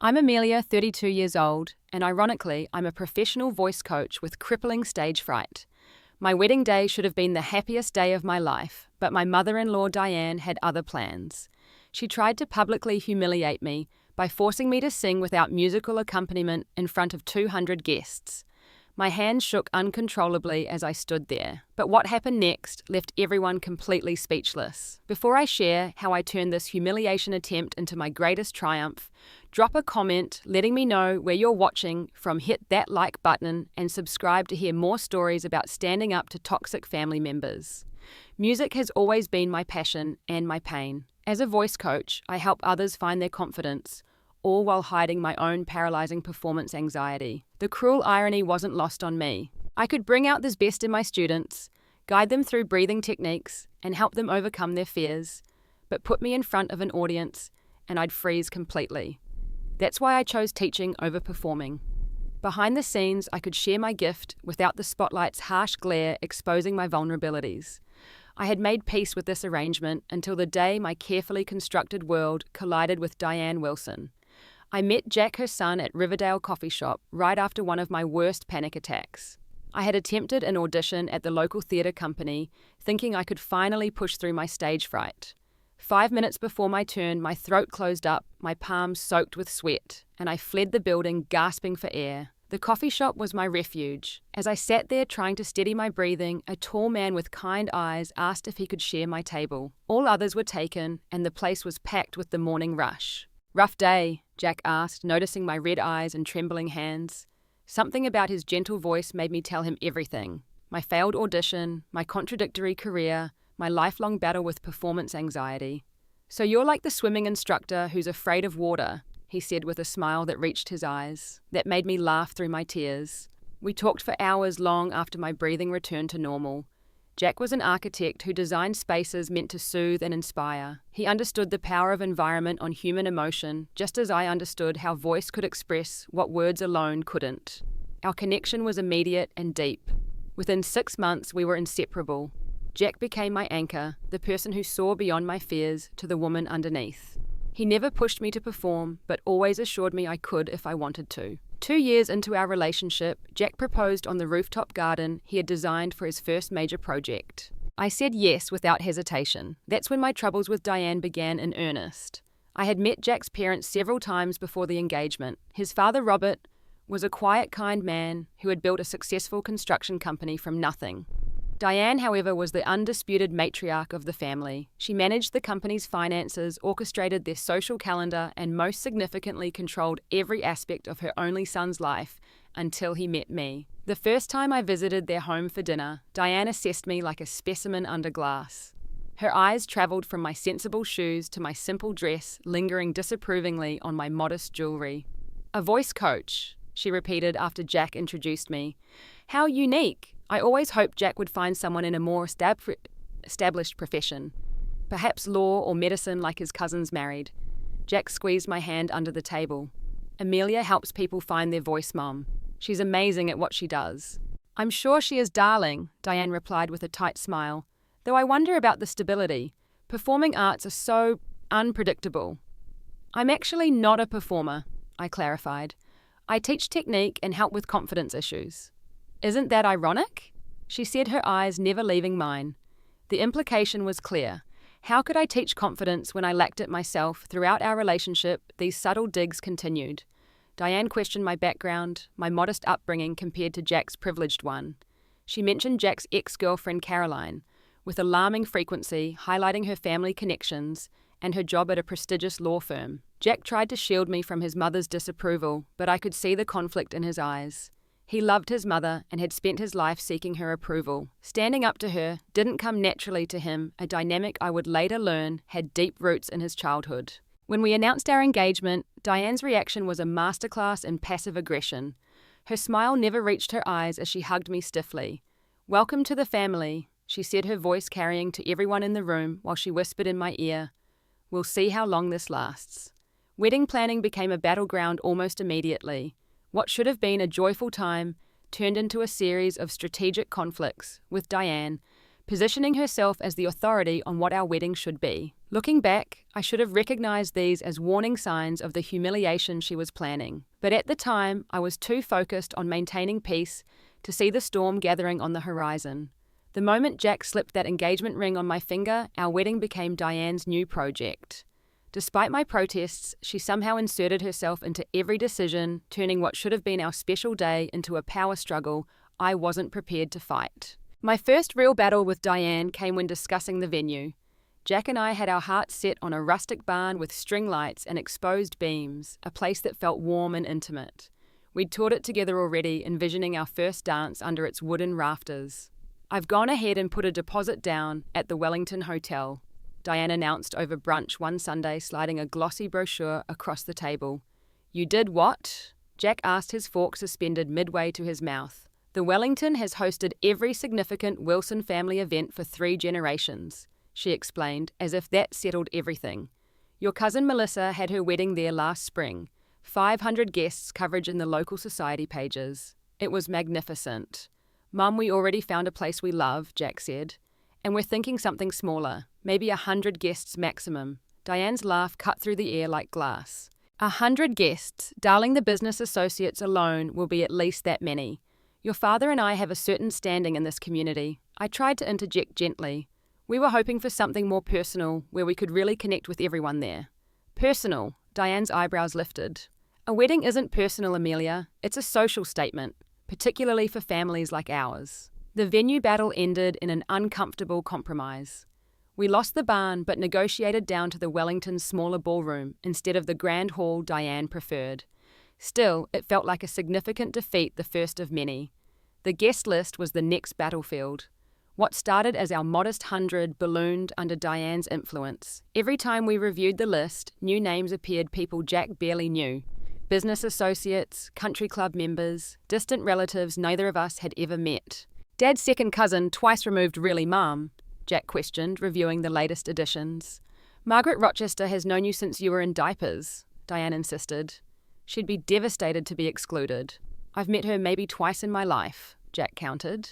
I'm Amelia, 32 years old, and ironically, I'm a professional voice coach with crippling stage fright. My wedding day should have been the happiest day of my life, but my mother-in-law Diane had other plans. She tried to publicly humiliate me by forcing me to sing without musical accompaniment in front of 200 guests. My hands shook uncontrollably as I stood there, but what happened next left everyone completely speechless. Before I share how I turned this humiliation attempt into my greatest triumph, drop a comment letting me know where you're watching from, hit that like button, and subscribe to hear more stories about standing up to toxic family members. Music has always been my passion and my pain. As a voice coach, I help others find their confidence, all while hiding my own paralyzing performance anxiety. The cruel irony wasn't lost on me. I could bring out this best in my students, guide them through breathing techniques, and help them overcome their fears, but put me in front of an audience, and I'd freeze completely. That's why I chose teaching over performing. Behind the scenes, I could share my gift without the spotlight's harsh glare exposing my vulnerabilities. I had made peace with this arrangement until the day my carefully constructed world collided with Diane Wilson. I met Jack, her son, at Riverdale coffee shop right after one of my worst panic attacks. I had attempted an audition at the local theatre company, thinking I could finally push through my stage fright. 5 minutes before my turn, my throat closed up, my palms soaked with sweat, and I fled the building gasping for air. The coffee shop was my refuge. As I sat there trying to steady my breathing, a tall man with kind eyes asked if he could share my table. All others were taken, and the place was packed with the morning rush. "Rough day?" Jack asked, noticing my red eyes and trembling hands. Something about his gentle voice made me tell him everything. My failed audition, my contradictory career, my lifelong battle with performance anxiety. "So you're like the swimming instructor who's afraid of water," he said with a smile that reached his eyes. That made me laugh through my tears. We talked for hours long after my breathing returned to normal. Jack was an architect who designed spaces meant to soothe and inspire. He understood the power of environment on human emotion, just as I understood how voice could express what words alone couldn't. Our connection was immediate and deep. Within 6 months, we were inseparable. Jack became my anchor, the person who saw beyond my fears to the woman underneath. He never pushed me to perform, but always assured me I could if I wanted to. 2 years into our relationship, Jack proposed on the rooftop garden he had designed for his first major project. I said yes without hesitation. That's when my troubles with Diane began in earnest. I had met Jack's parents several times before the engagement. His father, Robert, was a quiet, kind man who had built a successful construction company from nothing. Diane, however, was the undisputed matriarch of the family. She managed the company's finances, orchestrated their social calendar, and most significantly controlled every aspect of her only son's life until he met me. The first time I visited their home for dinner, Diane assessed me like a specimen under glass. Her eyes traveled from my sensible shoes to my simple dress, lingering disapprovingly on my modest jewelry. "A voice coach," she repeated after Jack introduced me. "How unique. I always hoped Jack would find someone in a more established profession. Perhaps law or medicine like his cousins married." Jack squeezed my hand under the table. "Amelia helps people find their voice, Mom. She's amazing at what she does." "I'm sure she is, darling," Diane replied with a tight smile. "Though I wonder about the stability. Performing arts are so unpredictable." "I'm actually not a performer," I clarified. "I teach technique and help with confidence issues." "Isn't that ironic?" She said, her eyes never leaving mine. The implication was clear. How could I teach confidence when I lacked it myself? Throughout our relationship, these subtle digs continued. Diane questioned my background, my modest upbringing compared to Jack's privileged one. She mentioned Jack's ex-girlfriend Caroline, with alarming frequency, highlighting her family connections and her job at a prestigious law firm. Jack tried to shield me from his mother's disapproval, but I could see the conflict in his eyes. He loved his mother and had spent his life seeking her approval. Standing up to her didn't come naturally to him, a dynamic I would later learn had deep roots in his childhood. When we announced our engagement, Diane's reaction was a masterclass in passive aggression. Her smile never reached her eyes as she hugged me stiffly. "Welcome to the family," she said, her voice carrying to everyone in the room while she whispered in my ear, "We'll see how long this lasts." Wedding planning became a battleground almost immediately. What should have been a joyful time turned into a series of strategic conflicts, with Diane positioning herself as the authority on what our wedding should be. Looking back, I should have recognized these as warning signs of the humiliation she was planning. But at the time, I was too focused on maintaining peace to see the storm gathering on the horizon. The moment Jack slipped that engagement ring on my finger, our wedding became Diane's new project. Despite my protests, she somehow inserted herself into every decision, turning what should have been our special day into a power struggle I wasn't prepared to fight. My first real battle with Diane came when discussing the venue. Jack and I had our hearts set on a rustic barn with string lights and exposed beams, a place that felt warm and intimate. We'd toured it together already, envisioning our first dance under its wooden rafters. "I've gone ahead and put a deposit down at the Wellington Hotel," Diane announced over brunch one Sunday, sliding a glossy brochure across the table. "You did what?" Jack asked, his fork suspended midway to his mouth. "The Wellington has hosted every significant Wilson family event for 3 generations. She explained, as if that settled everything. "Your cousin Melissa had her wedding there last spring. 500 guests, coverage in the local society pages. It was magnificent." "Mum, we already found a place we love," Jack said. "And we're thinking something smaller, maybe 100 guests maximum." Diane's laugh cut through the air like glass. 100 guests, darling, the business associates alone will be at least that many. Your father and I have a certain standing in this community." I tried to interject gently. "We were hoping for something more personal, where we could really connect with everyone there." "Personal?" Diane's eyebrows lifted. "A wedding isn't personal, Amelia. It's a social statement, particularly for families like ours." The venue battle ended in an uncomfortable compromise. We lost the barn, but negotiated down to the Wellington's smaller ballroom instead of the grand hall Diane preferred. Still, it felt like a significant defeat, the first of many. The guest list was the next battlefield. What started as our modest 100 ballooned under Diane's influence. Every time we reviewed the list, new names appeared, people Jack barely knew. Business associates, country club members, distant relatives neither of us had ever met. "Dad's second cousin, twice removed, really, Mum?" Jack questioned, reviewing the latest additions. "Margaret Rochester has known you since you were in diapers," Diane insisted. "She'd be devastated to be excluded." "I've met her maybe twice in my life," Jack countered.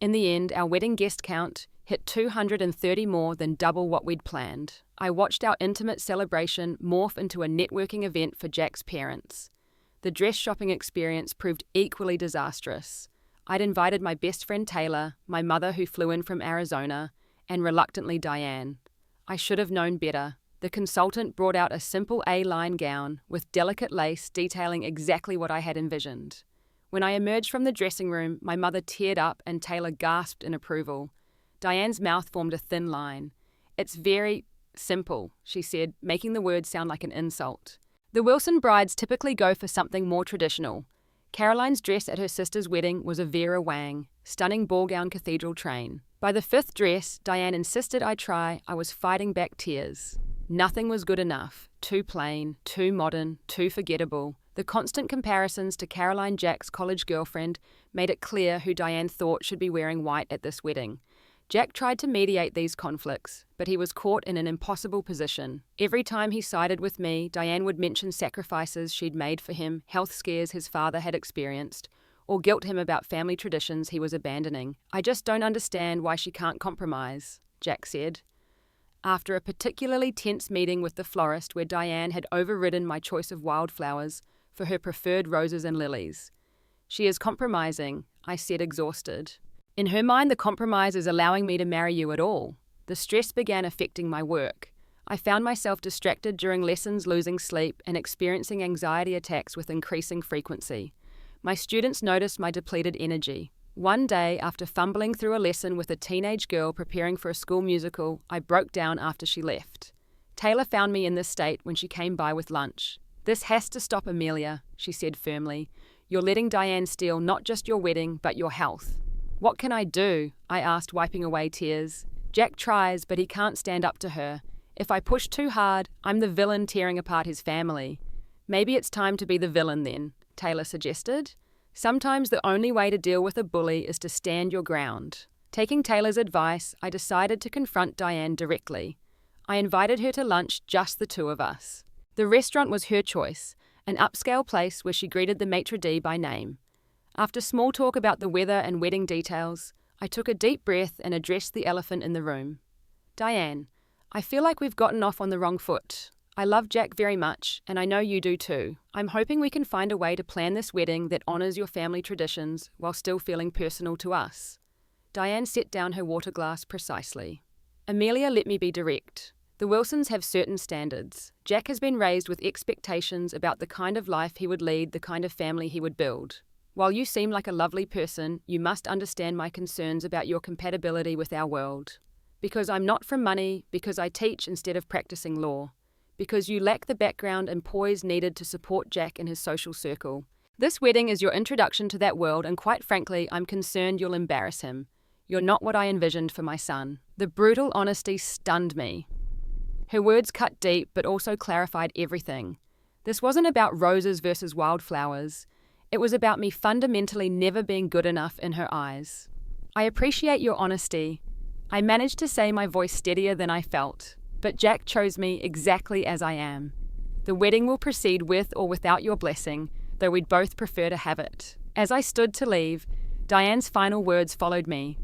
In the end, our wedding guest count hit 230, more than double what we'd planned. I watched our intimate celebration morph into a networking event for Jack's parents. The dress shopping experience proved equally disastrous. I'd invited my best friend Taylor, my mother who flew in from Arizona, and reluctantly Diane. I should have known better. The consultant brought out a simple A-line gown with delicate lace detailing exactly what I had envisioned. When I emerged from the dressing room, my mother teared up and Taylor gasped in approval. Diane's mouth formed a thin line. "It's very simple," she said, making the word sound like an insult. "The Wilson brides typically go for something more traditional. Caroline's dress at her sister's wedding was a Vera Wang, stunning ball gown cathedral train. By the 5th dress Diane insisted I try, I was fighting back tears. Nothing was good enough. Too plain, too modern, too forgettable. The constant comparisons to Caroline Jack's college girlfriend made it clear who Diane thought should be wearing white at this wedding. Jack tried to mediate these conflicts, but he was caught in an impossible position. Every time he sided with me, Diane would mention sacrifices she'd made for him, health scares his father had experienced, or guilt him about family traditions he was abandoning. "I just don't understand why she can't compromise," Jack said. After a particularly tense meeting with the florist where Diane had overridden my choice of wildflowers for her preferred roses and lilies. "She is compromising," I said, exhausted. "In her mind, the compromise is allowing me to marry you at all." The stress began affecting my work. I found myself distracted during lessons, losing sleep, and experiencing anxiety attacks with increasing frequency. My students noticed my depleted energy. One day, after fumbling through a lesson with a teenage girl preparing for a school musical, I broke down after she left. Taylor found me in this state when she came by with lunch. "This has to stop, Amelia," she said firmly. "You're letting Diane steal not just your wedding, but your health." "What can I do?" I asked, wiping away tears. "Jack tries, but he can't stand up to her. If I push too hard, I'm the villain tearing apart his family." "Maybe it's time to be the villain then," Taylor suggested. "Sometimes the only way to deal with a bully is to stand your ground." Taking Taylor's advice, I decided to confront Diane directly. I invited her to lunch, just the two of us. The restaurant was her choice, an upscale place where she greeted the maitre d' by name. After small talk about the weather and wedding details, I took a deep breath and addressed the elephant in the room. "Diane, I feel like we've gotten off on the wrong foot. I love Jack very much, and I know you do too. I'm hoping we can find a way to plan this wedding that honors your family traditions while still feeling personal to us. Diane set down her water glass precisely. Amelia, let me be direct. The Wilsons have certain standards. Jack has been raised with expectations about the kind of life he would lead, the kind of family he would build. While you seem like a lovely person, you must understand my concerns about your compatibility with our world. Because I'm not from money, because I teach instead of practicing law. Because you lack the background and poise needed to support Jack in his social circle. This wedding is your introduction to that world, and quite frankly, I'm concerned you'll embarrass him. You're not what I envisioned for my son. The brutal honesty stunned me. Her words cut deep, but also clarified everything. This wasn't about roses versus wildflowers. It was about me fundamentally never being good enough in her eyes. I appreciate your honesty. I managed to say, my voice steadier than I felt. But Jack chose me exactly as I am. The wedding will proceed with or without your blessing, though we'd both prefer to have it. As I stood to leave, Diane's final words followed me.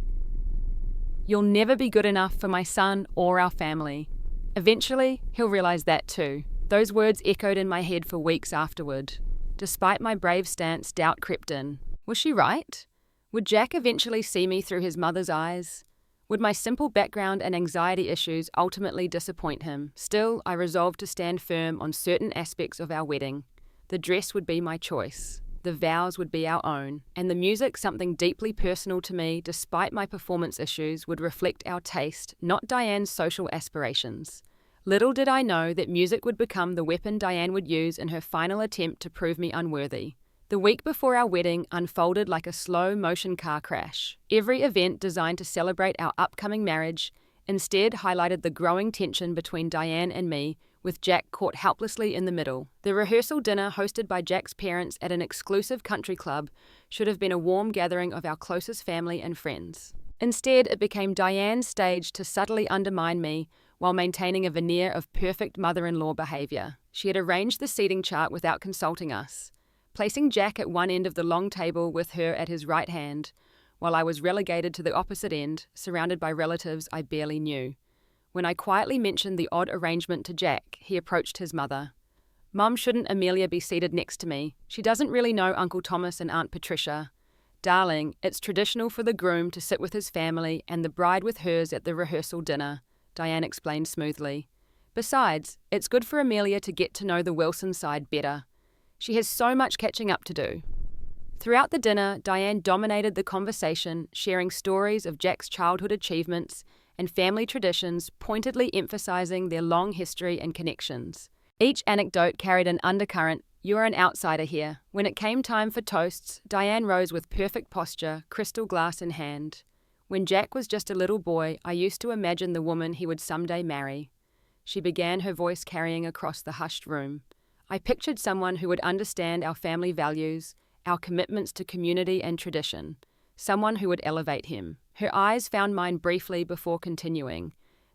You'll never be good enough for my son or our family. Eventually, he'll realize that too. Those words echoed in my head for weeks afterward. Despite my brave stance, doubt crept in. Was she right? Would Jack eventually see me through his mother's eyes? Would my simple background and anxiety issues ultimately disappoint him? Still, I resolved to stand firm on certain aspects of our wedding. The dress would be my choice. The vows would be our own. And the music, something deeply personal to me, despite my performance issues, would reflect our taste, not Diane's social aspirations. Little did I know that music would become the weapon Diane would use in her final attempt to prove me unworthy. The week before our wedding unfolded like a slow-motion car crash. Every event designed to celebrate our upcoming marriage instead highlighted the growing tension between Diane and me, with Jack caught helplessly in the middle. The rehearsal dinner hosted by Jack's parents at an exclusive country club should have been a warm gathering of our closest family and friends. Instead, it became Diane's stage to subtly undermine me while maintaining a veneer of perfect mother-in-law behavior. She had arranged the seating chart without consulting us, placing Jack at one end of the long table with her at his right hand, while I was relegated to the opposite end, surrounded by relatives I barely knew. When I quietly mentioned the odd arrangement to Jack, he approached his mother. Mum, shouldn't Amelia be seated next to me? She doesn't really know Uncle Thomas and Aunt Patricia. Darling, it's traditional for the groom to sit with his family and the bride with hers at the rehearsal dinner, Diane explained smoothly. Besides, it's good for Amelia to get to know the Wilson side better. She has so much catching up to do. Throughout the dinner, Diane dominated the conversation, sharing stories of Jack's childhood achievements and family traditions, pointedly emphasizing their long history and connections. Each anecdote carried an undercurrent. You are an outsider here. When it came time for toasts, Diane rose with perfect posture, crystal glass in hand. When Jack was just a little boy, I used to imagine the woman he would someday marry. She began, her voice carrying across the hushed room. I pictured someone who would understand our family values, our commitments to community and tradition. Someone who would elevate him. Her eyes found mine briefly before continuing.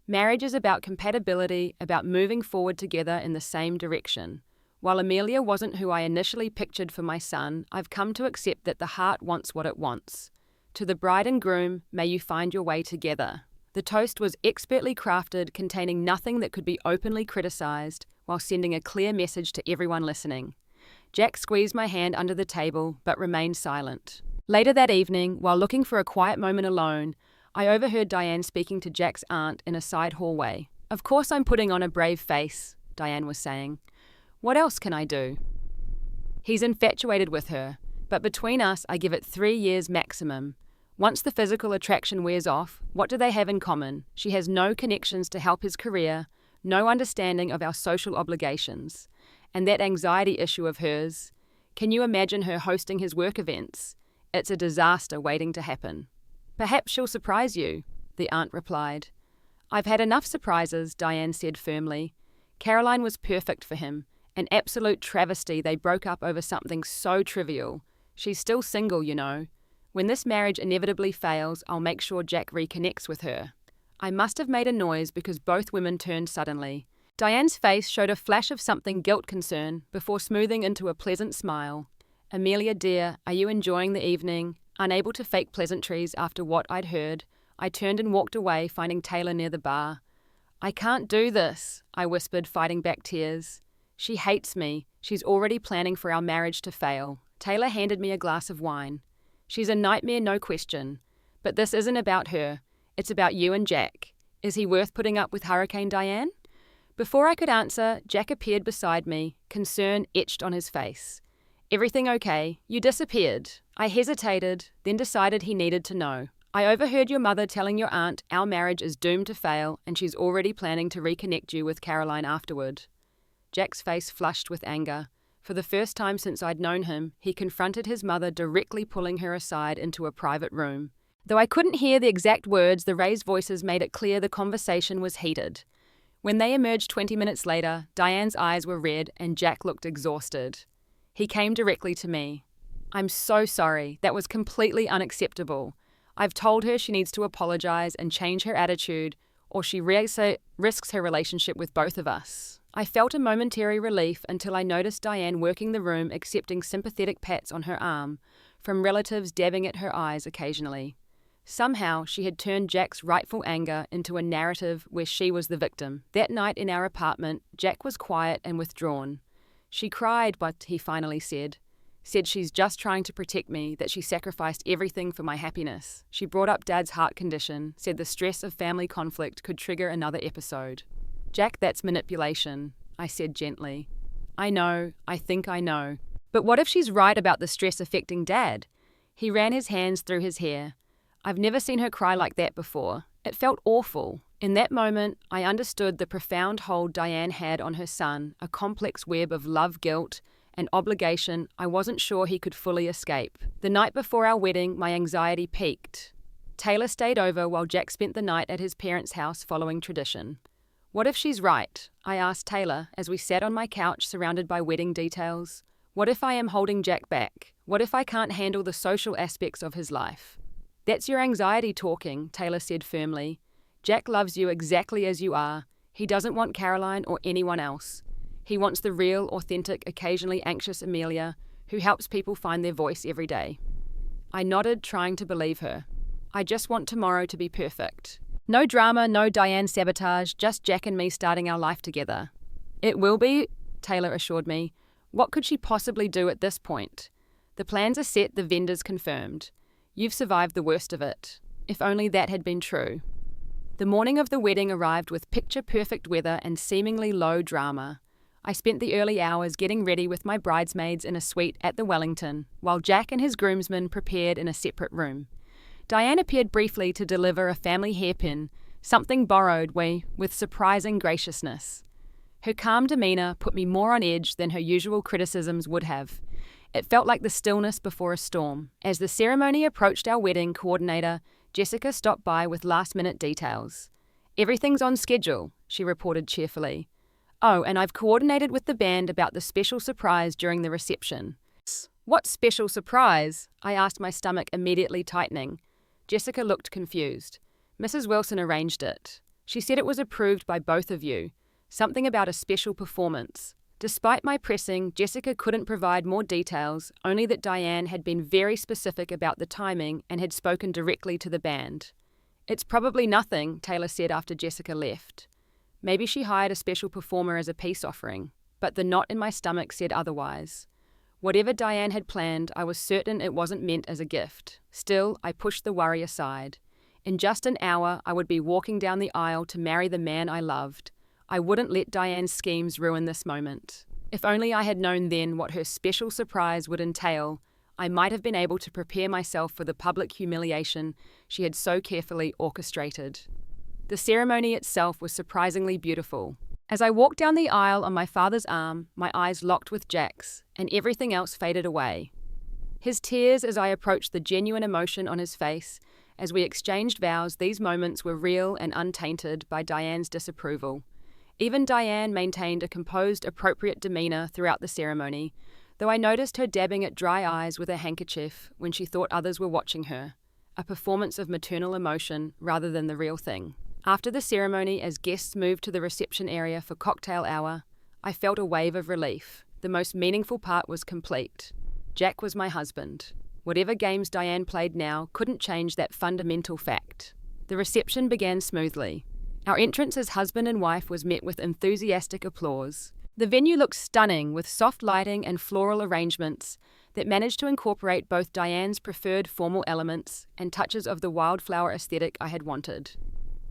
Marriage is about compatibility, about moving forward together in the same direction. While Amelia wasn't who I initially pictured for my son, I've come to accept that the heart wants what it wants. To the bride and groom, may you find your way together. The toast was expertly crafted, containing nothing that could be openly criticized, while sending a clear message to everyone listening. Jack squeezed my hand under the table, but remained silent. Later that evening, while looking for a quiet moment alone, I overheard Diane speaking to Jack's aunt in a side hallway. Of course I'm putting on a brave face, Diane was saying. What else can I do? He's infatuated with her, but between us I give it 3 years maximum. Once the physical attraction wears off, what do they have in common? She has no connections to help his career, no understanding of our social obligations. And that anxiety issue of hers, can you imagine her hosting his work events? It's a disaster waiting to happen. Perhaps she'll surprise you, the aunt replied. I've had enough surprises, Diane said firmly. Caroline was perfect for him. An absolute travesty they broke up over something so trivial. She's still single, you know. When this marriage inevitably fails, I'll make sure Jack reconnects with her. I must have made a noise because both women turned suddenly. Diane's face showed a flash of something guilt-concern before smoothing into a pleasant smile. Amelia, dear, are you enjoying the evening? Unable to fake pleasantries after what I'd heard, I turned and walked away, finding Taylor near the bar. "I can't do this," I whispered, fighting back tears. "She hates me. She's already planning for our marriage to fail." Taylor handed me a glass of wine. "She's a nightmare, no question. But this isn't about her. It's about you and Jack. Is he worth putting up with Hurricane Diane?" Before I could answer, Jack appeared beside me, concern etched on his face. "Everything okay? You disappeared." I hesitated, then decided he needed to know. "I overheard your mother telling your aunt our marriage is doomed to fail and she's already planning to reconnect you with Caroline afterward." Jack's face flushed with anger. For the first time since I'd known him, he confronted his mother, directly pulling her aside into a private room. Though I couldn't hear the exact words, the raised voices made it clear the conversation was heated. When they emerged 20 minutes later, Diane's eyes were red and Jack looked exhausted. He came directly to me. "I'm so sorry. That was completely unacceptable. I've told her she needs to apologize and change her attitude, or she risks her relationship with both of us." I felt a momentary relief until I noticed Diane working the room, accepting sympathetic pats on her arm, from relatives dabbing at her eyes occasionally. Somehow, she had turned Jack's rightful anger into a narrative where she was the victim. That night in our apartment, Jack was quiet and withdrawn. "She cried, but," he finally said she's just trying to protect me, that she sacrificed everything for my happiness. She brought up Dad's heart condition, said the stress of family conflict could trigger another episode. "Jack, that's manipulation," I said gently. "I know, I think I know. But what if she's right about the stress affecting Dad?" He ran his hands through his hair. "I've never seen her cry like that before. It felt awful." In that moment, I understood the profound hold Diane had on her son, a complex web of love, guilt, and obligation I wasn't sure he could fully escape. The night before our wedding, my anxiety peaked. Taylor stayed over while Jack spent the night at his parents' house following tradition. "What if she's right?" I asked Taylor as we sat on my couch surrounded by wedding details. "What if I am holding Jack back? What if I can't handle the social aspects of his life?" "That's your anxiety talking," Taylor said firmly. "Jack loves you exactly as you are. He doesn't want Caroline or anyone else. He wants the real, authentic, occasionally anxious Amelia who helps people find their voice every day." I nodded, trying to believe her. "I just want tomorrow to be perfect. No drama, no Diane sabotage, just Jack and me starting our life together." "It will be," Taylor assured me. "What could she possibly do at this point? The plans are set, the vendors confirmed. You've survived the worst of it. If only that had been true." The morning of the wedding arrived with picture-perfect weather and seemingly low drama. I spent the early hours getting ready with my bridesmaids in a suite at the Wellington, while Jack and his groomsmen prepared in a separate room. Diane appeared briefly to deliver a family hairpin, something borrowed with surprising graciousness. Her calm demeanor put me more on edge than her usual criticisms would have. It felt like the stillness before a storm. As the ceremony approached, our wedding coordinator, Jessica, stopped by with last-minute details. "Everything's on schedule," she reported cheerfully. "Oh, and I've coordinated with the band about the special surprise during the reception." "What special surprise?" I asked, my stomach immediately tightening. Jessica looked confused. "Mrs. Wilson arranged it. She said it was approved by both of you. Something about a special performance." Despite my pressing, Jessica couldn't provide more details, only that Diane had been very specific about the timing and had spoken directly to the band. "It's probably nothing," Taylor said after Jessica left. Maybe she hired a special performer as a peace offering, but the knot in my stomach said otherwise. Whatever Diane had planned, I was certain it wasn't meant as a gift. Still, I pushed the worry aside. In just an hour, I would be walking down the aisle to marry the man I loved. I wouldn't let Diane's schemes ruin this moment. If only I had known then what her special surprise would entail, I might have been able to prepare myself for the public humiliation she had so carefully orchestrated. The ceremony itself was surprisingly beautiful. As I walked down the aisle on my father's arm, my eyes locked with Jack's, and everything else faded away. His tears as I approached the genuine emotion on his face, as we exchanged vows, these moments were real and untainted by Diane's disapproval. Even Diane maintained a composed, appropriate demeanor throughout the ceremony, though I noticed her dabbing at dry eyes with a handkerchief when she thought others were watching her, a performance of maternal emotion rather than the real thing. After the ceremony, as guests moved to the reception area for cocktail hour, I felt a wave of relief. The most meaningful part was complete. Jack was my husband. Whatever games Diane played now couldn't change that fundamental fact. The reception began smoothly. Our entrance as husband and wife was met with enthusiastic applause. The venue looked stunning with soft lighting and floral arrangements that managed to incorporate both Diane's preferred formal elements and touches of the wildflower aesthetic I had wanted.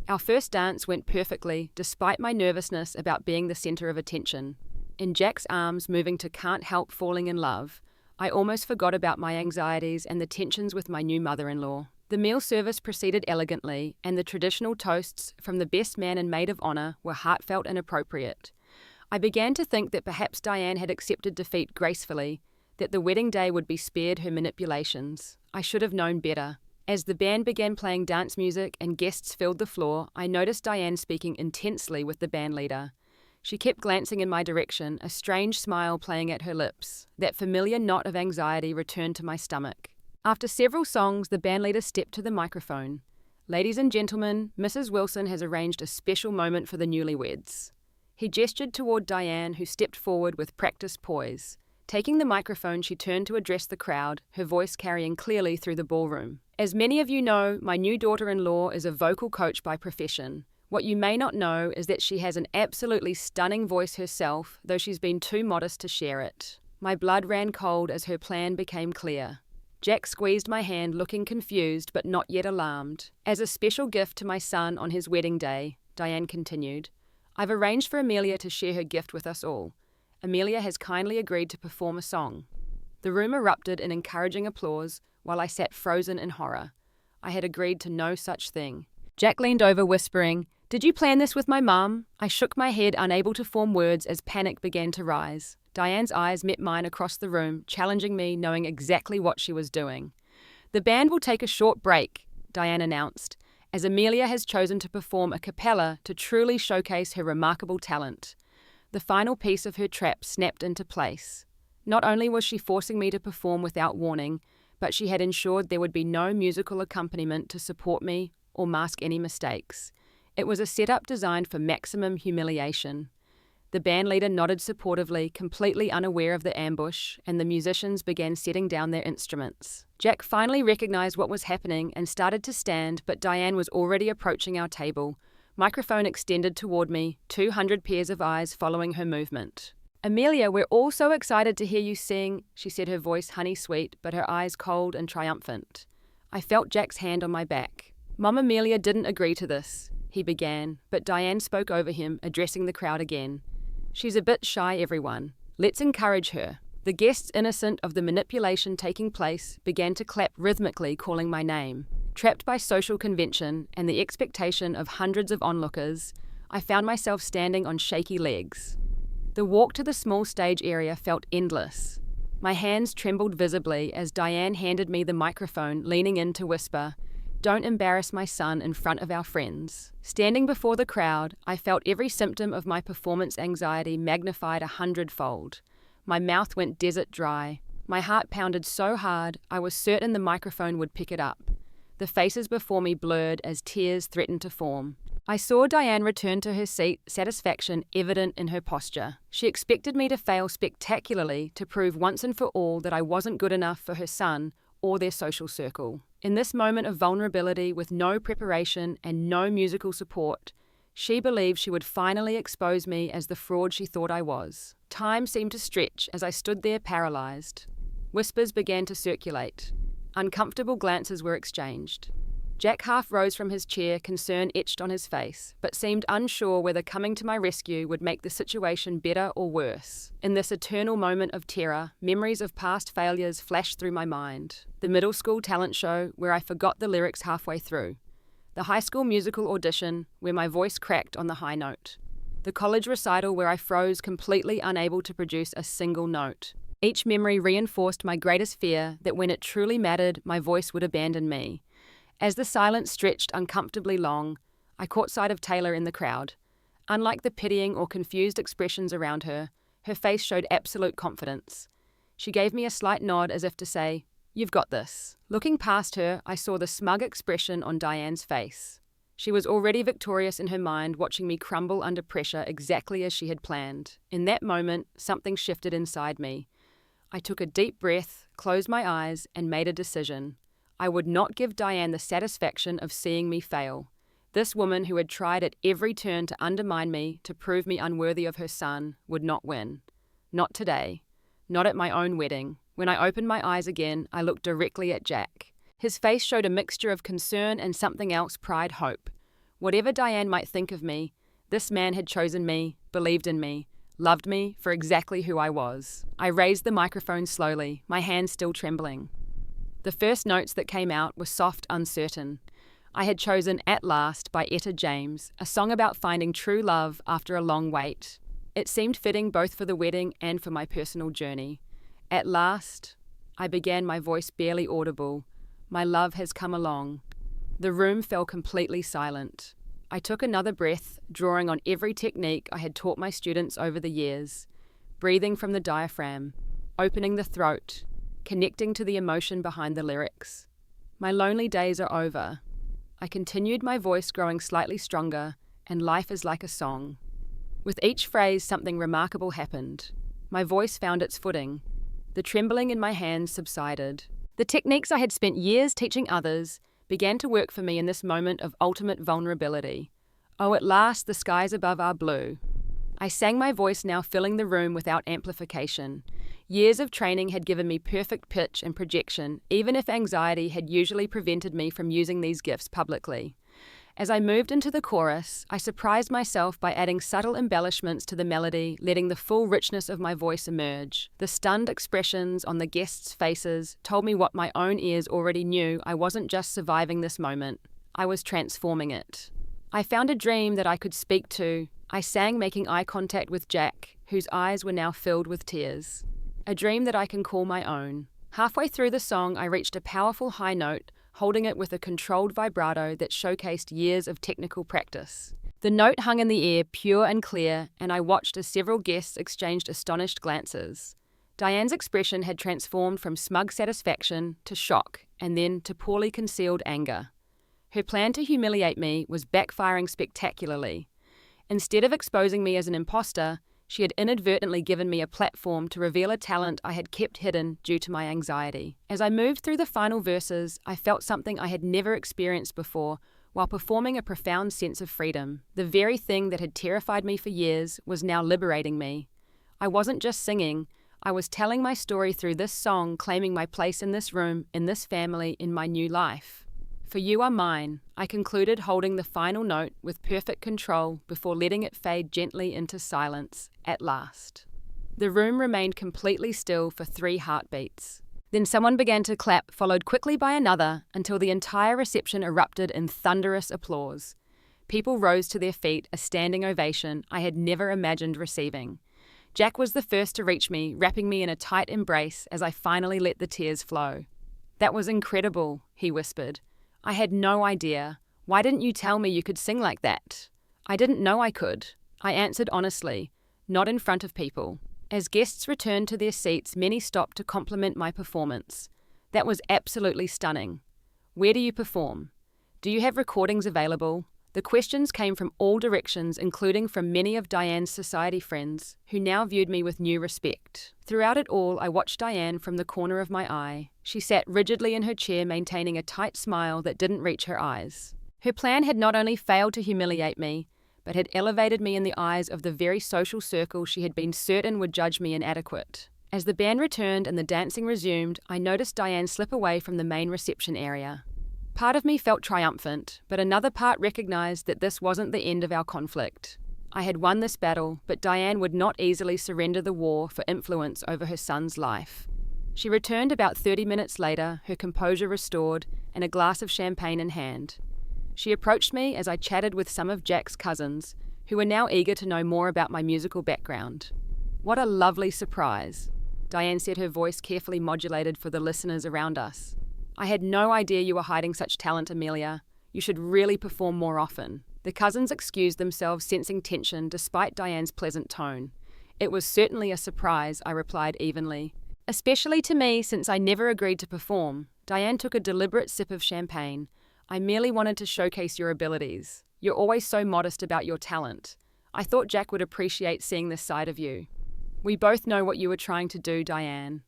Our first dance went perfectly, despite my nervousness about being the center of attention. In Jack's arms moving to Can't Help Falling in Love, I almost forgot about my anxieties and the tensions with my new mother-in-law. The meal service proceeded elegantly, and the traditional toasts from the best man and maid of honor were heartfelt and appropriate. I began to think that perhaps Diane had accepted defeat gracefully, that the wedding day would be spared her manipulations. I should have known better. As the band began playing dance music and guests filled the floor, I noticed Diane speaking intensely with the bandleader. She kept glancing in my direction, a strange smile playing at her lips. That familiar knot of anxiety returned to my stomach. After several songs, the bandleader stepped to the microphone. "Ladies and gentlemen, Mrs. Wilson has arranged a special moment for the newlyweds." He gestured toward Diane, who stepped forward with practiced poise. Taking the microphone, she turned to address the crowd, her voice carrying clearly through the ballroom. "As many of you know, my new daughter-in-law is a vocal coach by profession. What you may not know is that she has an absolutely stunning voice herself, though she's been too modest to share it." My blood ran cold as her plan became clear. Jack squeezed my hand, looking confused but not yet alarmed. "As a special gift to my son on his wedding day," Diane continued, "I've arranged for Amelia to share her gift with us all. Amelia has kindly agreed to perform a song." The room erupted in encouraging applause while I sat frozen in horror. I had agreed to no such thing. Jack leaned over, whispering, "Did you plan this with my mum?" I shook my head, unable to form words as panic began to rise. Diane's eyes met mine across the room, challenging me, knowing exactly what she was doing. "The band will take a short break," Diane announced, as Amelia has chosen to perform a cappella to truly showcase her remarkable talent. The final piece of her trap snapped into place. Not only was she forcing me to perform without warning, but she had ensured there would be no musical accompaniment to support me or mask any mistakes. It was a setup designed for maximum humiliation. The bandleader nodded supportively, completely unaware of the ambush, and the musicians began setting down their instruments. Jack finally recognized what was happening and started to stand, but Diane was already approaching our table. Microphone extended toward me, 200 pairs of eyes following her movement. "Amelia, we're all so excited to hear you sing," she said, her voice honey-sweet, but her eyes cold and triumphant. I felt Jack's hand on my back. "Mom, Amelia didn't agree to this," he began, but Diane spoke over him, addressing the crowd again. "She's a bit shy, everyone. Let's encourage her." The guests, innocent of the manipulation taking place, began to clap rhythmically, calling my name. Trapped by social convention and the expectation of hundreds of onlookers, I found myself standing on shaky legs. The walk to the small stage area felt endless. My hands trembled visibly as Diane handed me the microphone, leaning in to whisper, "Don't embarrass my son in front of our friends." Standing before the crowd, I felt every symptom of my performance anxiety magnified 100-fold. My mouth went desert dry. My heart pounded so hard, I was certain the microphone would pick it up. The faces before me blurred as tears threatened to form. I saw Diane return to her seat, satisfaction evident in her posture. She expected me to fail spectacularly to prove once and for all that I wasn't good enough for her son or their social circle. In this moment of vulnerability, with no preparation and no musical support, she believed she would finally expose me as the fraud she thought I was. Time seemed to stretch as I stood there paralyzed. Whispers began to circulate. Uncomfortable glances were exchanged. Jack half rose from his chair, concern etched on his face, but seemed unsure whether coming to my rescue would make the situation better or worse. In this eternal moment of terror, memories of past failures flashed through my mind. The middle school talent show, where I forgot the lyrics halfway through. The high school musical audition, where my voice cracked on the high note. The college recital, where I froze, completely unable to produce a single note. Each memory reinforced my greatest fear that when it truly mattered, my voice would abandon me. As the silence stretched uncomfortably long, I caught sight of Taylor in the crowd. Unlike the pitying or confused expressions around her, her face showed absolute confidence. She gave me a slight nod as if to say, "You've got this." Looking past her, I saw the smug expression on Diane's face. She was already victorious in her mind, watching me crumble under pressure exactly as she had planned. In that moment, something shifted inside me. I took a deep breath, closed my eyes, and made a decision. I would not give Diane the satisfaction of seeing me fail. This woman who had tried at every turn to undermine me, to prove me unworthy of her son, would not win. Not today. Not at my own wedding. When I opened my eyes again, I looked directly at Jack. His face showed a mixture of concern and something else, pride, hope. Whatever Diane might think of me, this man had chosen me, believed in me, loved me for exactly who I was. I raised the microphone slowly, my hands still trembling. The first notes that came out were soft, uncertain. I had chosen At Last by Etta James, a song about finding true love after a long wait. It seemed fitting both for the wedding and for my personal journey. At last, I began, my voice barely audible. My love has come along. The room fell completely silent. I took another breath, drawing on every technique I had taught my students over the years. Breathing from the diaphragm, opening the throat, connecting to the emotion behind the lyrics. My lonely days are over. I continued, my voice growing slightly stronger, and life is like a song. With each phrase, something remarkable happened. My voice found its footing. The trembling in my hands subsided. The techniques I had spent years teaching others began to work for me in this moment of ultimate vulnerability. Oh, at last the skies above are blue. I sang, my voice now filling the room without amplification. Years of training had given me perfect pitch and projection, even if anxiety had usually prevented me from using these gifts publicly. As I moved into the chorus, I surprised myself by adding subtle embellishments to the melody, letting the full richness of my voice emerge. The stunned expressions on the guests' faces told me what my own ears already knew. I wasn't just surviving this moment, I was transforming it. I found a dream that I could speak to. I sang, making eye contact with Jack, whose eyes were now filled with tears. A dream that I can call my own. Halfway through the song, I reached a powerful high note, holding it with a controlled vibrato that showcased years of technical practice. The note hung in the air, pure and clear, and I watched as several guests exchanged astonished glances. Diane's expression had transformed from smug satisfaction to shock, and then to poorly concealed anger. Her plan to humiliate me was backfiring spectacularly. Instead of exposing me as an imposter, she had inadvertently given me a platform to reveal a talent I had kept hidden due to my anxiety. As I moved through the final verses, I felt something I had never experienced before while performing, a profound sense of freedom. The very thing that had terrified me for years was now liberating me. I wasn't just singing, I was telling my story through this song, claiming my place in this room, in this family, in my new life. For you are mine, I concluded, holding the final note with perfect control before letting it fade gently into silence. At last. The room remained completely still for 3 heartbeats. Then someone began to clap, followed quickly by another, until the entire reception erupted in thunderous applause. People rose to their feet, a standing ovation I had never imagined receiving. Jack was the first to reach me, wrapping me in a tight embrace as I finally let the tears flow. That was incredible, he whispered. I had no idea. Why didn't you tell me you could sing like that? I didn't know I could. I answered honestly, not in front of people. As guests returned to their seats, many stopped to compliment my performance. That was absolutely stunning. Where do you perform? Do you have recordings available? The questions came from all directions, including from many of Diane's society friends, who now viewed me with new respect. Throughout it all, I watched Diane from the corner of my eye. She sat rigidly in her chair, maintaining a tight smile that didn't reach her eyes. Her plan had not only failed to humiliate me, but had elevated me in the eyes of the very social circle she had been certain would judge me inadequate. As the band returned and the dancing resumed, I noticed Diane slip away from the main reception area. Part of me felt triumphant, but another part recognized that this wasn't the end of our conflict. I had won this battle, but Diane would not easily surrender the war for influence over her son's life. She returned about 30 minutes later, her composure restored, and a glass of champagne in hand. She approached me as I chatted with some of Jack's cousins, who were now eager to know more about my musical background. What a lovely surprise, Diane said, her voice carefully modulated for the listeners around us. I had no idea you were hiding such talent, Amelia. You should really perform more often. The cousins excused themselves, sensing tension despite Diane's pleasant tone. It was certainly a surprise, I replied evenly. Especially to me, since I never agreed to perform. Diane took a deliberate sip of champagne. I merely wanted to showcase your abilities. You're always so modest about your talent. I thought Jack would appreciate seeing this side of you. We both know what you were trying to do, Diane.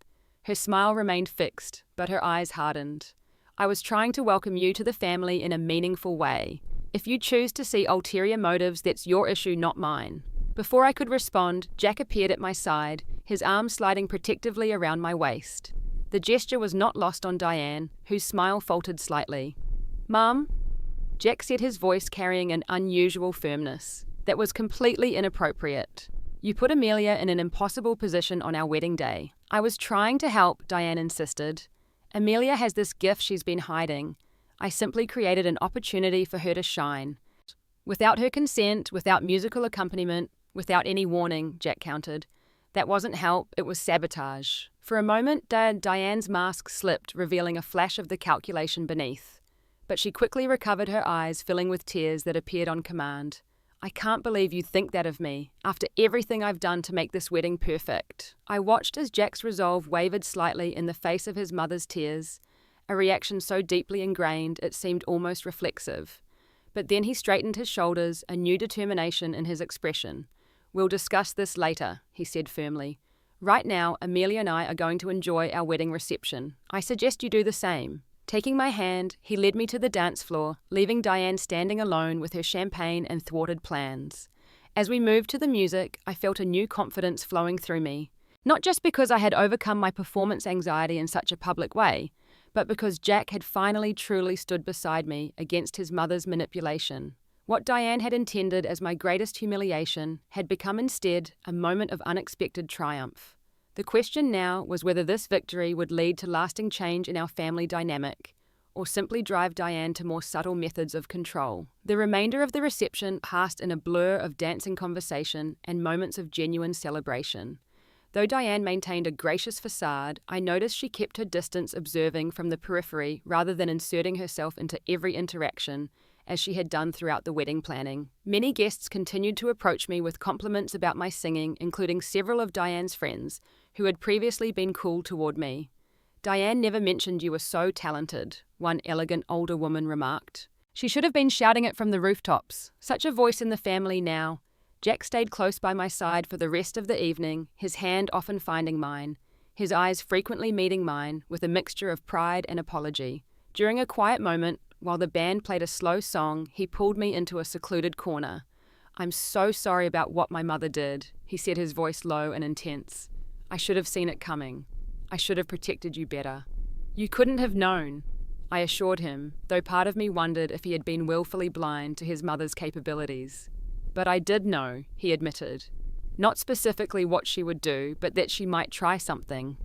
Her smile remained fixed, but her eyes hardened. I was trying to welcome you to the family in a meaningful way. If you choose to see ulterior motives, that's your issue, not mine. Before I could respond, Jack appeared at my side, his arm sliding protectively around my waist. The gesture was not lost on Diane, whose smile faltered slightly. "Mum?" Jack said, his voice carrying an unusual firmness that was completely inappropriate. "You put Amelia in an impossible position on our wedding day." "I was trying to help," Diane insisted. "Amelia has this gift she's been hiding. I simply created an opportunity for her to shine." "Without her consent, without musical accompaniment, without any warning," Jack countered. "That wasn't help, it was sabotage." For a moment, Diane's mask slipped, revealing a flash of the calculation beneath. But she quickly recovered, her eyes filling with tears that appeared on command. "I can't believe you think that of me, after everything I've done to make this wedding perfect." I watched as Jack's resolve wavered slightly in the face of his mother's tears, a reaction so deeply ingrained it seemed almost reflexive. But then he straightened his shoulders, a new determination in his expression. "We'll discuss this later," he said firmly. "Right now, Amelia and I are going to enjoy our wedding reception. I suggest you do the same." Taking my hand, he led me to the dance floor, leaving Diane standing alone with her champagne and thwarted plans. As we moved to the music, I felt a new confidence flowing through me. Not just because I had overcome my performance anxiety in such a public way, but because Jack had finally truly stood beside me against his mother's manipulation. What Diane had intended as my greatest humiliation had become instead a moment of unexpected triumph. The question now was whether this victory would lead to lasting change in our family dynamic, or simply drive Diane to more subtle methods of control. The remainder of the reception passed in a blur of dancing conversation and moments of genuine celebration. Though Diane maintained a gracious facade, I noticed she kept her distance, observing from the periphery rather than inserting herself into every interaction, as she had done throughout the wedding planning. Many guests continued to approach me with compliments about my singing, including several of Diane's friends, who had previously been cool toward me. "Diane never mentioned you were so talented," one elegant older woman remarked. "She should have been shouting it from the rooftops. Such a voice in the family now." Jack stayed close by my side for the rest of the evening, his hand often finding mine, his eyes frequently meeting mine with a mixture of pride and apology. During a quiet moment, while the band played a slow song, he pulled me into a secluded corner. "I'm so sorry about what my mother did," he said, his voice low and intense. "I should have seen it coming. I should have protected you better." "You couldn't have known," I assured him, though part of me wondered if he had been willfully blind to his mother's capabilities. "But I did know," he admitted. "Not specifically what she would do, but that she might try something.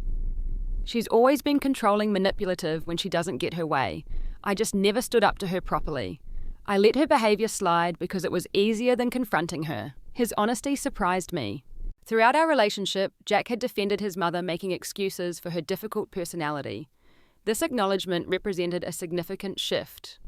She's always been controlling, manipulative when she doesn't get her way. I just never stood up to her properly. I let her behavior slide because it was easier than confronting her." His honesty surprised me. Throughout our relationship, Jack had defended his mother, making excuses for her difficult personality. This acknowledgement represented a significant shift.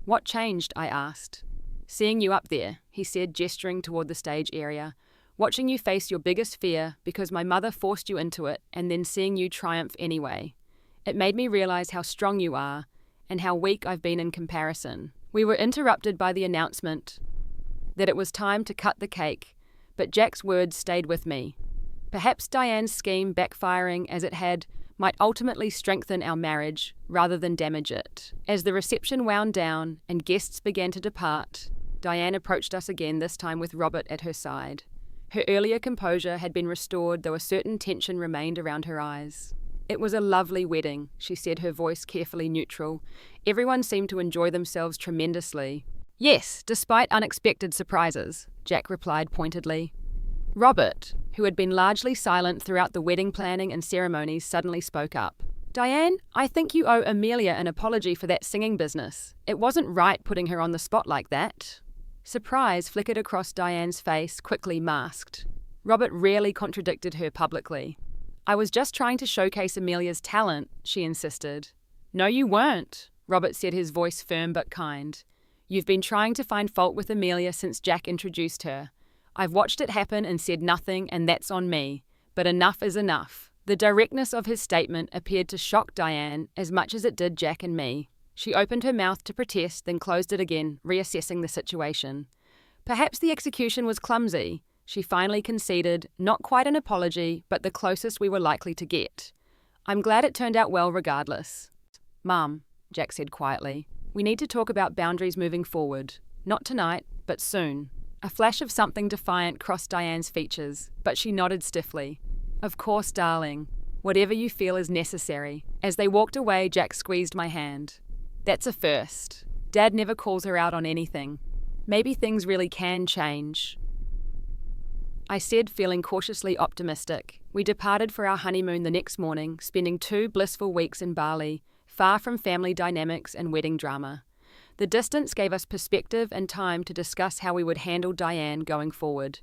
"What changed?" I asked. "Seeing you up there," he said, gesturing toward the stage area. "Watching you face your biggest fear because my mother forced you into it, and then seeing you triumph anyway. It made me realize how strong you are, and how weak I've been in comparison." We were interrupted by the announcement that it was time to cut the cake, but Jack's words stayed with me. Perhaps Diane's scheme, backfiring as it had, might ultimately strengthen our marriage rather than damage it. As the reception wound down and guests began to depart, Diane approached us again, this time with Robert at her side. Her earlier composure had been restored, though a certain tension remained around her eyes. "It was a lovely wedding," she said, her voice carefully neutral. "Everyone seemed to enjoy themselves tremendously." "Yes, despite unexpected surprises," Jack replied pointedly. Robert, who had been largely silent throughout the wedding planning and ceremonies, suddenly spoke up. "Diane, I think you owe Amelia an apology for that singing business. It wasn't right putting her on the spot like that." Surprise flickered across Diane's face, quickly masked. Robert rarely contradicted her publicly. "I was just trying to showcase Amelia's talent," she insisted. "No, you weren't," Robert said, his voice firm but kind. "You've been trying to find fault with Amelia since Jack introduced her. I've watched it happen and said nothing, and that's on me. But enough is enough." The directness of his statement appeared to shock Diane as much as it did Jack and me. She opened her mouth to protest, then closed it again, reassessing the situation. Perhaps the execution was clumsy, she finally conceded, not quite an apology, but the closest we were likely to get. "I'm glad it turned out well regardless." "Mum," Jack said quietly, "we need to talk about boundaries moving forward. Not tonight, but soon. A flash of something defiant crossed Diane's features, but she nodded stiffly. Of course, darling. Whatever you feel is necessary. As they walked away, Jack squeezed my hand. That's a first. Dad never calls her out on anything. Maybe things really can change. I said, feeling cautiously optimistic. We departed for our honeymoon the next morning, spending 2 blissful weeks in Bali, far from family dynamics and wedding drama. The distance gave us perspective and time to discuss how we would handle Diane going forward.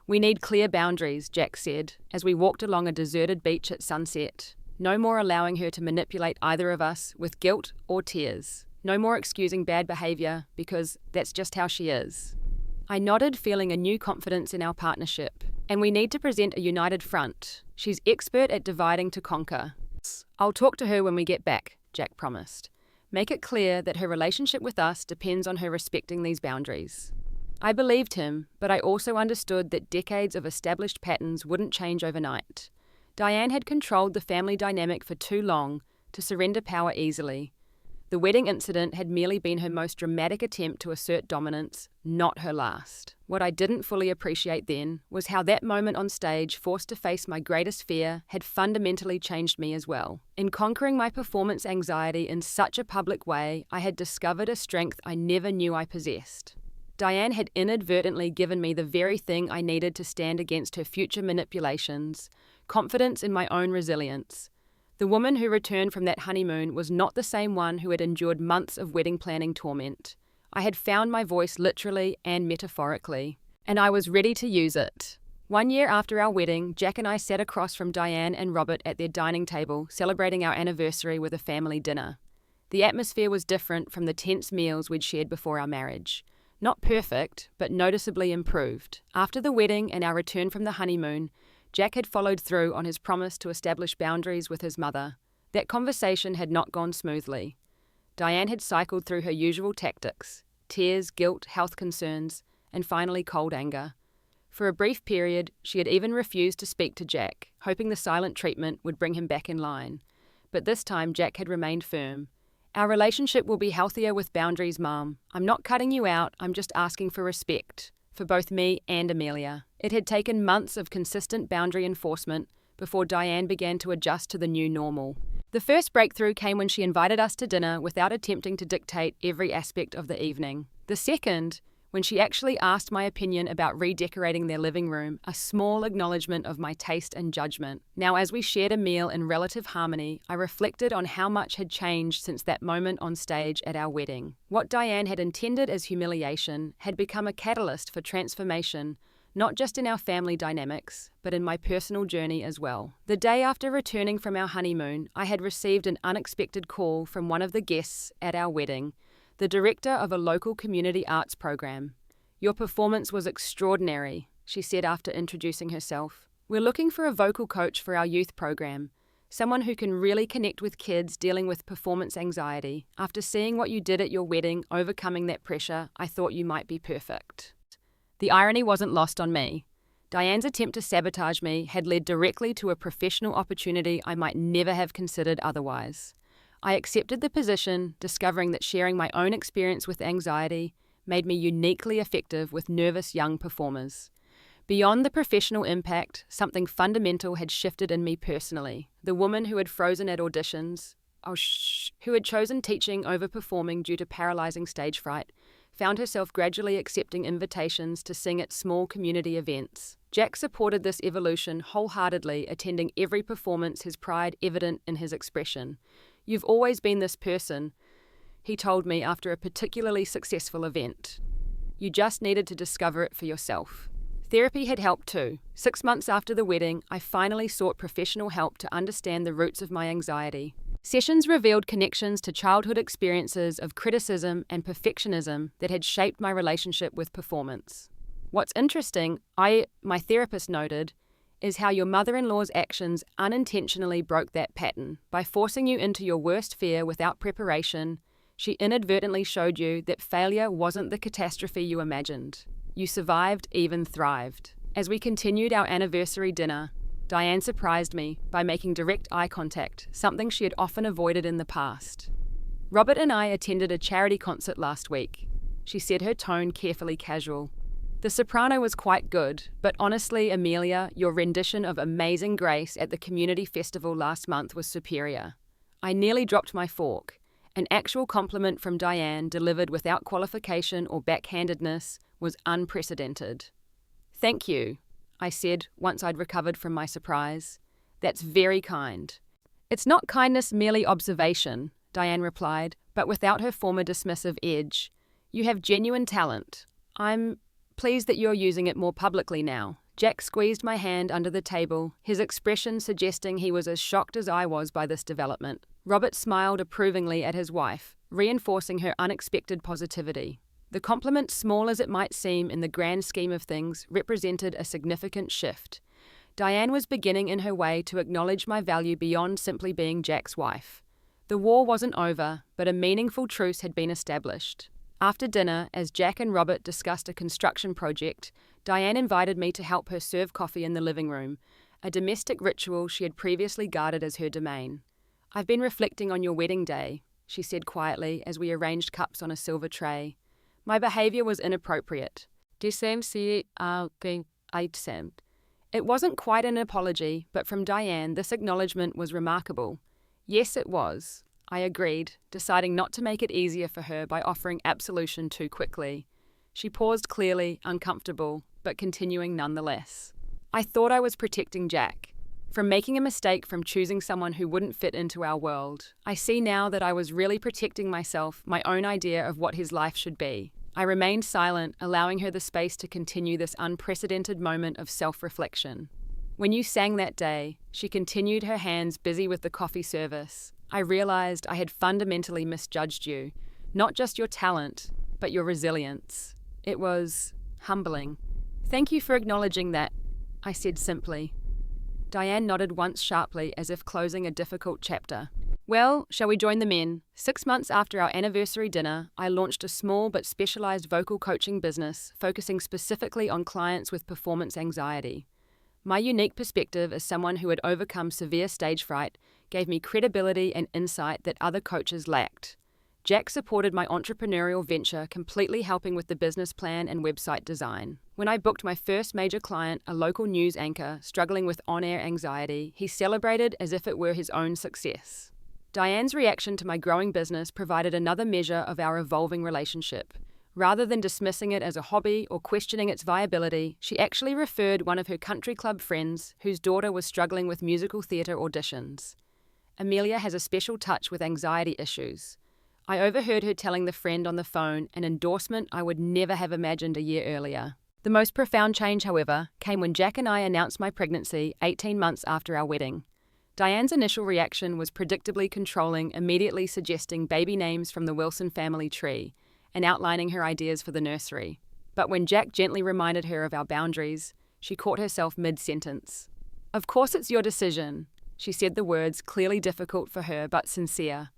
We need clear boundaries, Jack said, as we walked along a deserted beach at sunset. No more allowing her to manipulate either of us with guilt or tears. No more excusing bad behavior, because that's just how she is. I nodded, feeling a new confidence in our partnership. And we need to present a united front. She's expert at dividing to conquer. I'll talk to her when we get back, Jack promised. Make it clear that her relationship with us depends on her respecting these boundaries. I believed him, but I also understood that decades of established patterns wouldn't change overnight. Diane had controlled the family dynamic for too long to surrender power easily. The wedding incident had merely been her most dramatic attempt to assert dominance, not her last. What I didn't fully appreciate then was how that moment on stage, forced to face my greatest fear, had fundamentally changed me as well. In conquering my performance anxiety in such a public way, I had discovered a strength I never knew I possessed. Diane had inadvertently given me the very thing I needed to stand against her future manipulations: confidence in my own resilience. The woman who returned from that honeymoon was not the same one who had endured months of wedding planning torment. I had found my voice literally and metaphorically, and I was ready to use it. 1 year after our wedding, Jack and I sat across from Diane and Robert at their dining table, celebrating our anniversary with a family dinner. The atmosphere was different from the tense meals we'd shared before our marriage. Not perfect, but noticeably improved. After the wedding and our return from the honeymoon, Jack had followed through on his promise to establish boundaries with his mother. That conversation had not gone smoothly. Diane had cycled through her usual tactics: tears, guilt, health concerns, and finally cold anger. For a brief period, she had even refused to speak to Jack, hoping the silent treatment would bring him back in line. But this time, Jack had remained firm. Our relationship will be healthier with boundaries, Mom. I'm not cutting you out, I'm just asking for respect. For both me and Amelia. It had taken months of consistent boundary enforcement before Diane began to adjust to the new normal. The first breakthrough came when she invited us to dinner without attempting to dictate every aspect of the evening. The second, when she actually asked my opinion about redecorating their living room, a small acknowledgement of my taste and judgment. Now, as we shared a meal in relative harmony, I reflected on how much had changed since that moment on stage at our wedding. What Diane had intended as humiliation had become a catalyst for transformation, not just in our family dynamics, but in my personal journey as well. The day after returning from our honeymoon, I had received an unexpected call from one of the guests at our wedding, the director of a local community arts program. Your performance was extraordinary, she said after introducing herself. We're looking for a vocal coach for our youth program, someone who can really connect with kids dealing with performance anxiety. After seeing what you did at your wedding, overcoming that pressure, I thought you might be perfect. The irony wasn't lost on me. Diane's attempt to sabotage me had led directly to a professional opportunity I might never have considered otherwise. I accepted the position, discovering that sharing my own experience with anxiety made me uniquely effective with nervous young performers. Beyond the professional impact, something fundamental had shifted in me personally. The woman who had frozen at auditions, who had chosen teaching over performing due to paralyzing stage fright, found herself gradually accepting invitations to sing at small community events. Jack supported this evolution wholeheartedly, attending every performance, his pride evident in his expression. You've always been this person, he told me after a particularly successful event. You just needed to discover it for yourself. Therapy had helped too. 6 months after the wedding, I finally sought professional help to understand the roots of my anxiety. Sessions revealed connections to childhood experiences of criticism and perfectionism that had shaped my relationship with performance. What's interesting, my therapist noted, is how your mother-in-law's actions unintentionally broke that pattern. By forcing you into your worst fear without preparation, she inadvertently showed you that failure wasn't the catastrophe you imagined. You survived, even thrived. As we continued our anniversary dinner, Diane surprised me by making direct eye contact, something she had often avoided in the past. Robert and I attended a charity concert last week. she said, her tone carefully casual. The soprano was quite good, but honestly, Amelia, your rendition of Amazing Grace at the community festival last month was superior. I nearly dropped my fork. An actual compliment from Diane, delivered without qualification or backhandedness, was unprecedented. Thank you, I said once I'd recovered from my surprise. That's very kind. It's not kindness, merely observation, Diane replied, but without her former dismissive edge. You have genuine talent. I'm pleased that you're using it more publicly now. Jack squeezed my hand under the table, his expression suggesting he was as shocked as I was by this development. Robert smiled approvingly at his wife, reinforcing her unexpected positivity. The compliment, small as it might seem in the grand scheme of things, represented a significant shift. Diane was beginning in her way to acknowledge my value beyond simply being Jack's wife. The war wasn't over, but a meaningful truce had been established. After dinner, as Jack and Robert discussed a construction project, Diane invited me to help her serve coffee in the living room, a domestic ritual she had previously guarded as her domain. I've been reflecting on your wedding day, she said quietly as we arranged cups on a silver tray. My behaviour was inappropriate. It wasn't quite an apology, but from Diane this acknowledgement was remarkable. Yes, it was, I agreed, deciding not to make it easier for her by offering absolution too quickly. She paused, clearly uncomfortable, but continuing nonetheless. I thought I was protecting Jack from making a mistake, from choosing someone who wouldn't fit into our world. I see now that I was really protecting myself, my own idea of what his life should be. I remained silent, allowing her the space to continue this unprecedented moment of self-reflection. When you sang that day, she continued, her hands busy with the coffee service, I realized I had fundamentally misjudged you, not just your talent, but your resilience. It was humbling. Thank you for acknowledging that, I said simply. Diane nodded once sharply, as if closing a difficult chapter. Well, shall we join the men? 6 months after our anniversary dinner, I launched a small but specialized vocal coaching business, focusing specifically on clients with performance anxiety. My unique perspective as someone who had overcome severe stage fright gave me credibility and insight that other coaches lacked. Jack supported my entrepreneurial venture, completely helping with the business plan and website design. When I booked my first major client, a local news anchor struggling with on-air anxiety, he celebrated as if it were his own success. Diane's reaction to my growing business provided another measure of our evolving relationship. Rather than dismissing it as a hobby or questioning its viability, she actually referred one of her country club friends whose daughter was struggling with musical theatre auditions. Amelia has a special touch with anxiety issues. I overheard her telling the friend on the phone, an endorsement I would never have imagined a year earlier. The most profound change, however, came when Jack and I announced my pregnancy 18 months after our wedding. Diane's initial reaction was predictably controlling, immediately suggesting baby names from the Wilson family tree and outlining her ideas for the nursery. But when Jack gently reminded her of our boundaries, she caught herself mid-sentence. Of course it's your decision, she said, the words clearly difficult for her but sincere.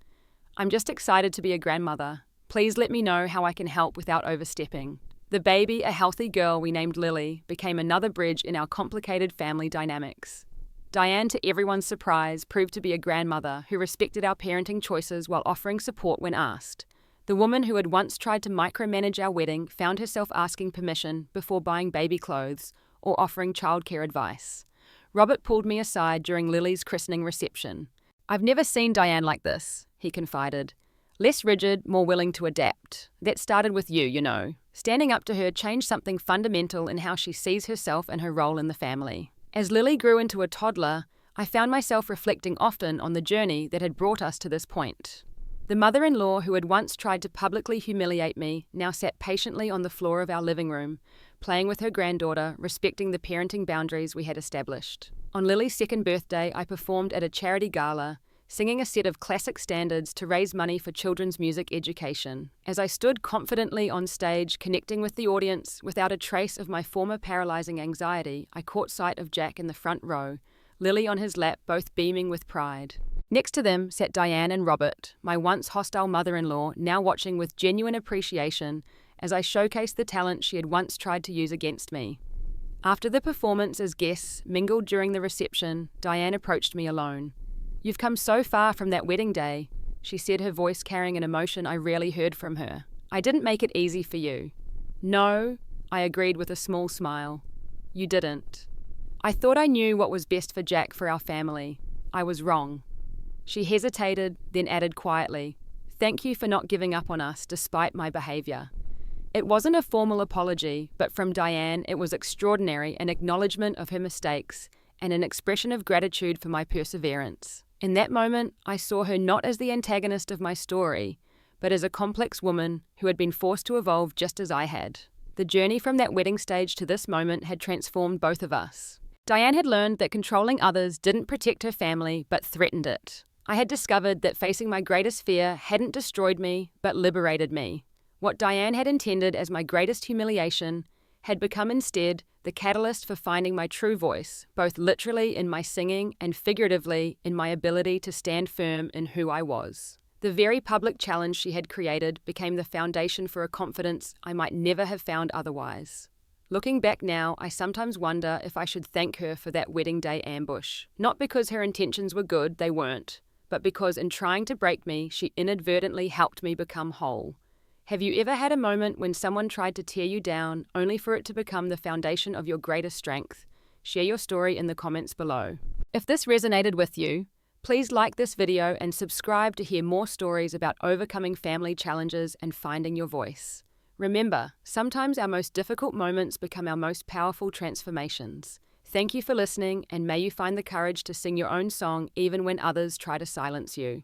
I'm just excited to be a grandmother. Please let me know how I can help without overstepping. The baby, a healthy girl we named Lily, became another bridge in our complicated family dynamics. Diane, to everyone's surprise, proved to be a grandmother who respected our parenting choices while offering support when asked. The woman who had once tried to micromanage our wedding found herself asking permission before buying baby clothes or offering childcare advice. Robert pulled me aside during Lily's christening reception. I've never seen Diane like this, he confided. Less rigid, more willing to adapt. That started with you, you know. Standing up to her changed something fundamental in how she sees herself and her role in the family. As Lily grew into a toddler, I found myself reflecting often on the journey that had brought us to this point. The mother-in-law who had once tried to publicly humiliate me now sat patiently on the floor of our living room, playing with her granddaughter, respecting the parenting boundaries we had established. On Lily's second birthday, I performed at a charity gala, singing a set of classic standards to raise money for children's music education. As I stood confidently on stage, connecting with the audience without a trace of my former paralyzing anxiety, I caught sight of Jack in the front row, Lily on his lap, both beaming with pride. Next to them sat Diane and Robert, my once hostile mother-in-law, now watching with genuine appreciation as I showcased the talent she had once tried to use against me. After the performance, as guests mingled during the reception, Diane approached me alone. You've come so far from that wedding day, she said, her voice carrying an emotion I rarely heard from her. I didn't make it easy for you. No, I agreed with a small smile. You didn't. I thought I knew what was best for Jack for our family. I was wrong. She hesitated, then added quietly, "Thank you for not giving up on us despite my behavior." It wasn't a formal apology, but from Diane it was extraordinary, an acknowledgement of her mistakes and an expression of gratitude for my perseverance. In that moment, I saw her not as the antagonist of my story, but as a complex woman who had been forced to evolve just as I had. The journey from that wedding stage to this moment had transformed both of us. Diane had learned that controlling others didn't protect her family, but threatened it. I had discovered that facing my greatest fear hadn't destroyed me, but liberated me. What Diane had intended as my greatest humiliation had become instead the catalyst for finding my true voice, both literally in my singing and figuratively in my ability to stand firm in who I was. The very public challenge she had created became the foundation for a confidence I might never have found otherwise. Looking back now, I sometimes wonder if I should thank her for that wedding day ambush. Not because her intentions were good, they weren't, but because in trying to break me, she inadvertently helped me become whole. Have you ever had a moment when someone tried to tear you down, only for it to become the foundation of your greatest strength? Share your story in the comments below. If this resonated with you, please like this video and subscribe to hear more stories about overcoming family challenges and finding your voice. Remember, sometimes our most difficult moments become our most powerful transformations. Thank you for listening, and may you find the courage to sing your own song even when others try to silence you.